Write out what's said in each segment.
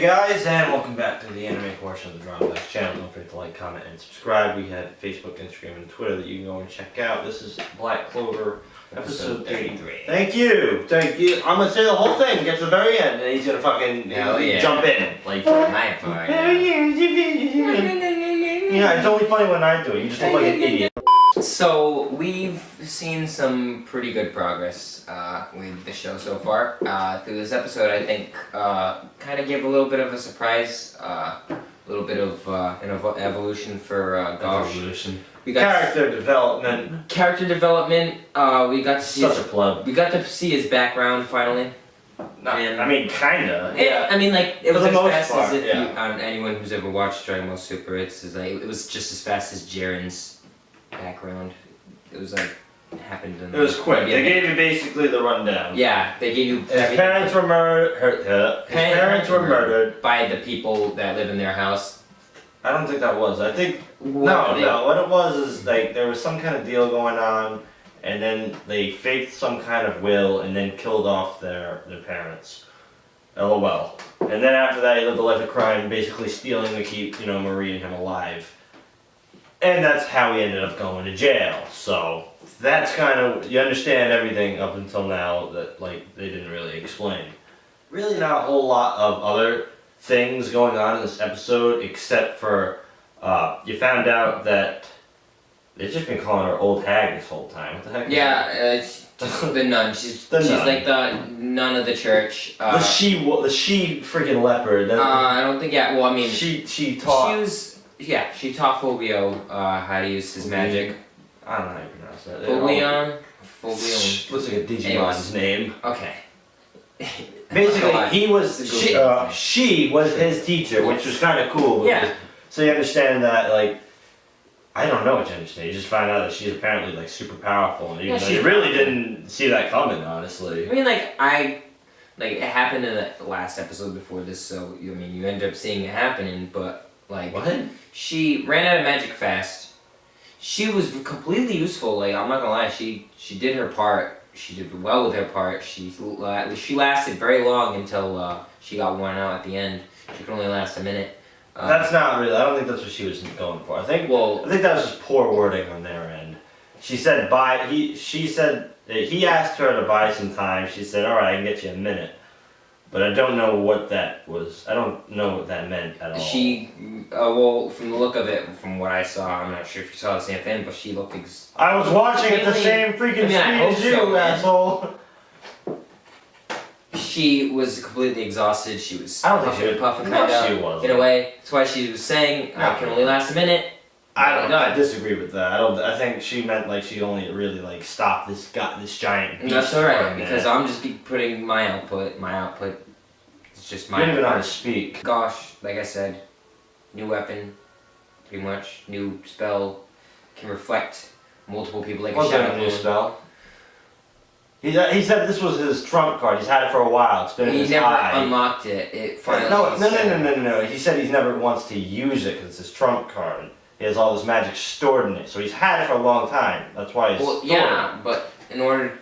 Hey guys, and welcome back to the anime portion of the Drawing Blankschannel channel. Don't forget to like, comment, and subscribe. We have Facebook, Instagram, and Twitter that you can go and check out. This is Black Clover, episode 33. Thank you! Thank you! I'm gonna say the whole thing, get to the very end, and he's gonna fucking jump in. Like my part. Yeah, it's only funny when I do it. You just look like an idiot. So we've seen some pretty good progress with the show so far. Through this episode, I think kind of gave a little bit of a surprise, a little bit of an evolution for Gosh. We got Character development. Character development. We got to see Such a plug. We got to see his background finally. I mean, kinda. Yeah. I mean, like it was as fast part, as if anyone who's ever watched Dragon Ball Super, it's like it was just as fast as Jiren's background. It was like happened in. It was quick. They gave you basically the rundown. Yeah, they gave you. His parents were murdered. His parents were murdered by the people that live in their house. I don't think that was. I think no. What it was is like there was some kind of deal going on, and then they faked some kind of will, and then killed off their parents. LOL. And then after that, he lived a life of crime, basically stealing to keep Marie and him alive. And that's how he ended up going to jail. So that's kind of, you understand everything up until now that like they didn't really explain. Really not a whole lot of other things going on in this episode except for you found out that they've just been calling her old hag this whole time. What the heck? It's the nun. She's nun. Like the nun of the church. The she freaking leopard. I don't think. Yeah. Well, I mean, she taught. She taught Fulvio how to use his magic. I don't know how you pronounce that. Fulvion. Looks like a Digimon's name. Okay. Basically, she was his teacher, which was kind of cool. Yeah. So you understand that, like, I don't know what you understand. You just find out that she's apparently like super powerful, and even though you really didn't see that coming, honestly. I mean, it happened in the last episode before this, so you end up seeing it happening, but. Like, what? She ran out of magic fast. She was completely useful. Like, I'm not gonna lie, she did her part. She did well with her part. She lasted very long until she got worn out at the end. She could only last a minute. That's not really. I don't think that's what she was going for. I think that was just poor wording on their end. She said She said he asked her to buy some time. She said, "All right, I can get you a minute." But I don't know what that was. I don't know what that meant at all. From the look of it, from what I saw, I'm not sure if you saw the same thing, but she looked I was watching at the same freaking speed as you, asshole! She was completely exhausted. She was I don't think she was puffing she was. In a way. That's why she was saying, I can only last a minute. I disagree with that. I think she meant like she only really like stopped this giant beast. That's alright, because I'm just putting my output. My output is just my. You don't even know how to speak. Gosh, like I said, new weapon, pretty much new spell, can reflect multiple people like a shadow. What's that new spell? He said this was his trump card. He's had it for a while. It's been in his eye. He never unlocked it. It finally. No. He said he's never wants to use it because it's his trump card. He has all this magic stored in it, so he's had it for a long time. That's why he's stored it. But in order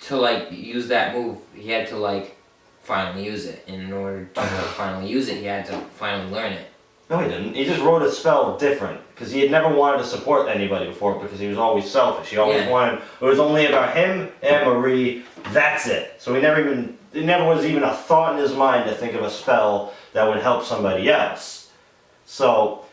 to like use that move, he had to like finally use it. And in order to finally use it, he had to finally learn it. No, he didn't. He just wrote a spell different because he had never wanted to support anybody before because he was always selfish. He always wanted. It was only about him and Marie. That's it. So it never was even a thought in his mind to think of a spell that would help somebody else. So.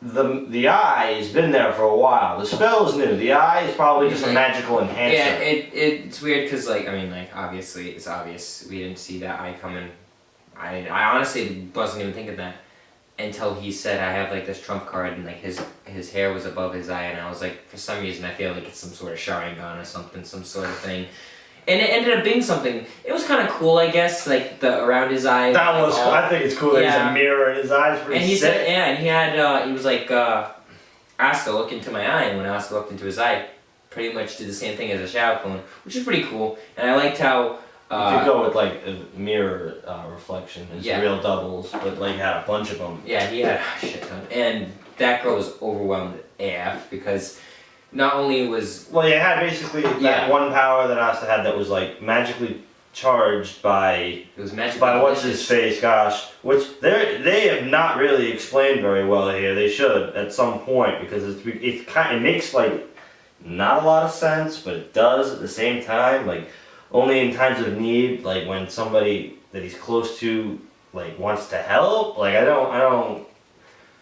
The eye has been there for a while. The spell is new. The eye is probably just a magical enhancer. Yeah, it's weird because obviously it's obvious we didn't see that eye coming. I honestly wasn't even thinking that until he said I have like this trump card and like his hair was above his eye and I was like for some reason I feel like it's some sort of Sharingan or something, some sort of thing. And it ended up being something. It was kind of cool, I guess, like around his eye. That was cool. I think it's cool that he's a mirror in his eyes. And he said, and he had, he was like, asked to look into my eye, and when Asta looked into his eye, pretty much did the same thing as a shadow clone, which is pretty cool. And I liked how. You could go with like a mirror reflection as real doubles, but like had a bunch of them. Yeah, he had a shit ton. And that girl was overwhelmed AF because. Not only was... Well, you had basically that one power that Asta had that was like magically charged by It was magic. what's his face, gosh, which they have not really explained very well here. They should at some point because it makes like not a lot of sense, but it does at the same time. Like only in times of need, like when somebody that he's close to like wants to help. Like I don't,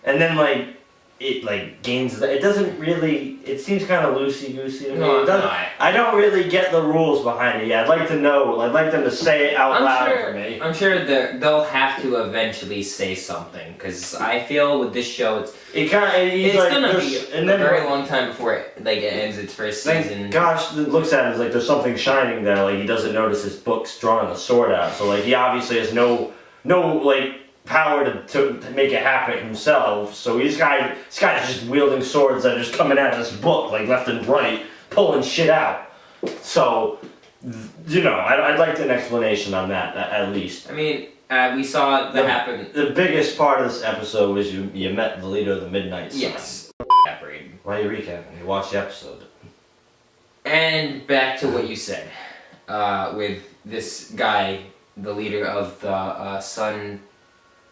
and then like. It like gains. It doesn't really. It seems kind of loosey goosey to me. No, It doesn't, I don't really get the rules behind it. Yeah, I'd like to know. I'd like them to say it out loud for me. I'm sure they'll have to eventually say something because I feel with this show it's gonna be a very long time before it ends its first season. Gosh, it looks at it as like there's something shining there. Like he doesn't notice his book's drawing the sword out. So like he obviously has no like power to make it happen himself. So this guy's just wielding swords that are just coming out of this book like left and right, pulling shit out. So I'd like an explanation on that at least. I mean, we saw that happen. The biggest part of this episode was you met the leader of the Midnight Sun. Yes. Why are you recapping? You watched the episode. And back to what you said, with this guy, the leader of the Sun.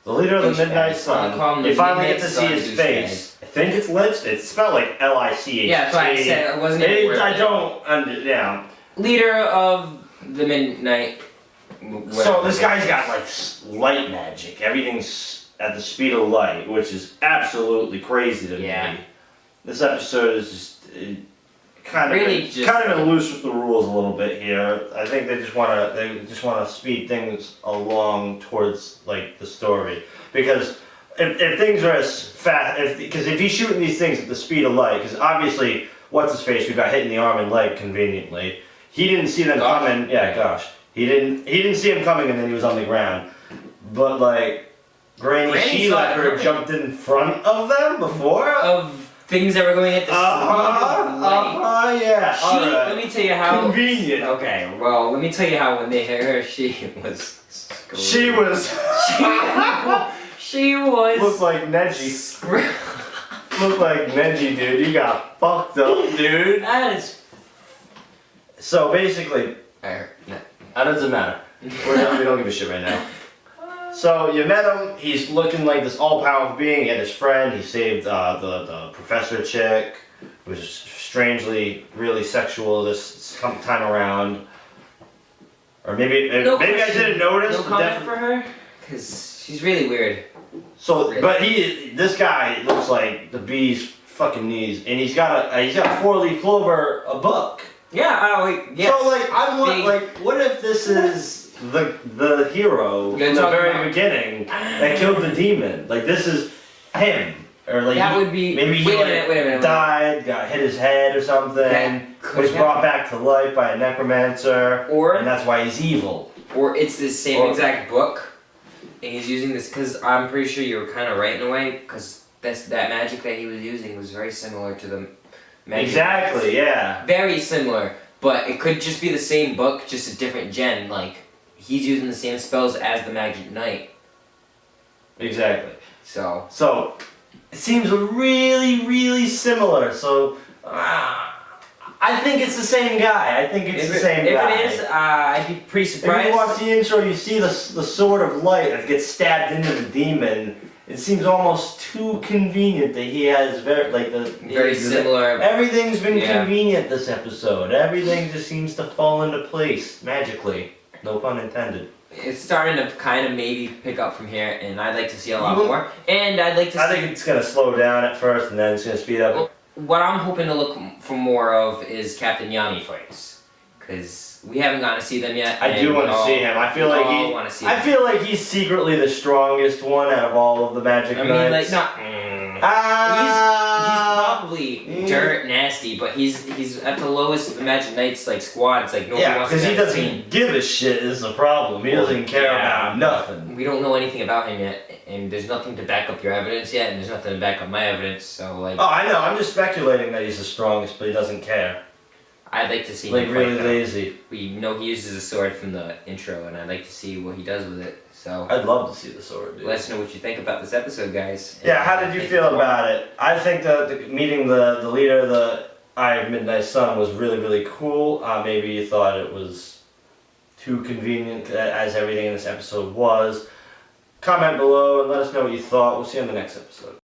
The leader of the Midnight Sun. You finally get to see his face. I think it's lips. It's spelled like L-I-C-H-T. Yeah, that's why I said it wasn't. I don't. Yeah. Leader of the Midnight. So this guy's got like light magic. Everything's at the speed of light, which is absolutely crazy to me. This episode is just kind of loose with the rules a little bit here. I think they just want to speed things along towards like the story, because if things are as fast, because if he's shooting these things at the speed of light, because obviously what's his face who got hit in the arm and leg conveniently, he didn't see them coming. Yeah, gosh, he didn't see him coming, and then he was on the ground. But like Granny Sheila jumped in front of them before of things that were going at the speed of light. Yeah. Let me tell you how convenient. Okay, well, let me tell you how when they hit her, she was. She was looked like Neji. Looked like Neji, dude. You got fucked up, dude. That is. So basically, that doesn't matter. We don't give a shit right now. So you met him. He's looking like this all-powerful being. He had his friend. He saved the professor chick, who was strangely really sexual this time around. Or maybe I didn't notice. No comment for her, because she's really weird. So, really. But this guy looks like the bee's fucking knees, and he's got a 4-leaf clover, a book. Yeah. Yes. So like what if this is the hero from the very beginning that killed the demon? Like this is him, or like that would be. Maybe wait a minute. Died, got hit his head or something, was brought back to life by a necromancer, and that's why he's evil. Or it's the same exact book, and he's using this because I'm pretty sure you were kind of right in a way, because that magic that he was using was very similar to the magic. Exactly. Yeah. Very similar, but it could just be the same book, just a different gen. Like he's using the same spells as the Magic Knight. Exactly. So it seems really, really similar. So I think it's the same guy. I think it's the same guy. If it is, I'd be pretty surprised. If you watch the intro, you see the sword of light that gets stabbed into the demon. It seems almost too convenient that he has very similar. Everything's been convenient this episode. Everything just seems to fall into place magically. No pun intended. It's starting to kind of maybe pick up from here, and I'd like to see a lot more. And I'd like to. I think it's gonna slow down at first, and then it's gonna speed up. Well, what I'm hoping to look for more of is Captain Yanni fights, because we haven't gotten to see them yet. I do want to see him. I feel like he's secretly the strongest one out of all of the Magic Knights. He's probably dirt nasty, but he's at the lowest of the Magic Knights squad. It's like nobody wants to. Because he doesn't give a shit is the problem. He doesn't care about nothing. We don't know anything about him yet, and there's nothing to back up your evidence yet, and there's nothing to back up my evidence. So like. Oh, I know. I'm just speculating that he's the strongest, but he doesn't care. I'd like to see him really fight, lazy. We know he uses a sword from the intro, and I'd like to see what he does with it. So I'd love to see the sword, dude. Let us know what you think about this episode, guys. Yeah, how did you feel about it? I think that meeting the leader of the Eye of Midnight Sun was really, really cool. Maybe you thought it was too convenient as everything in this episode was. Comment below and let us know what you thought. We'll see you on the next episode.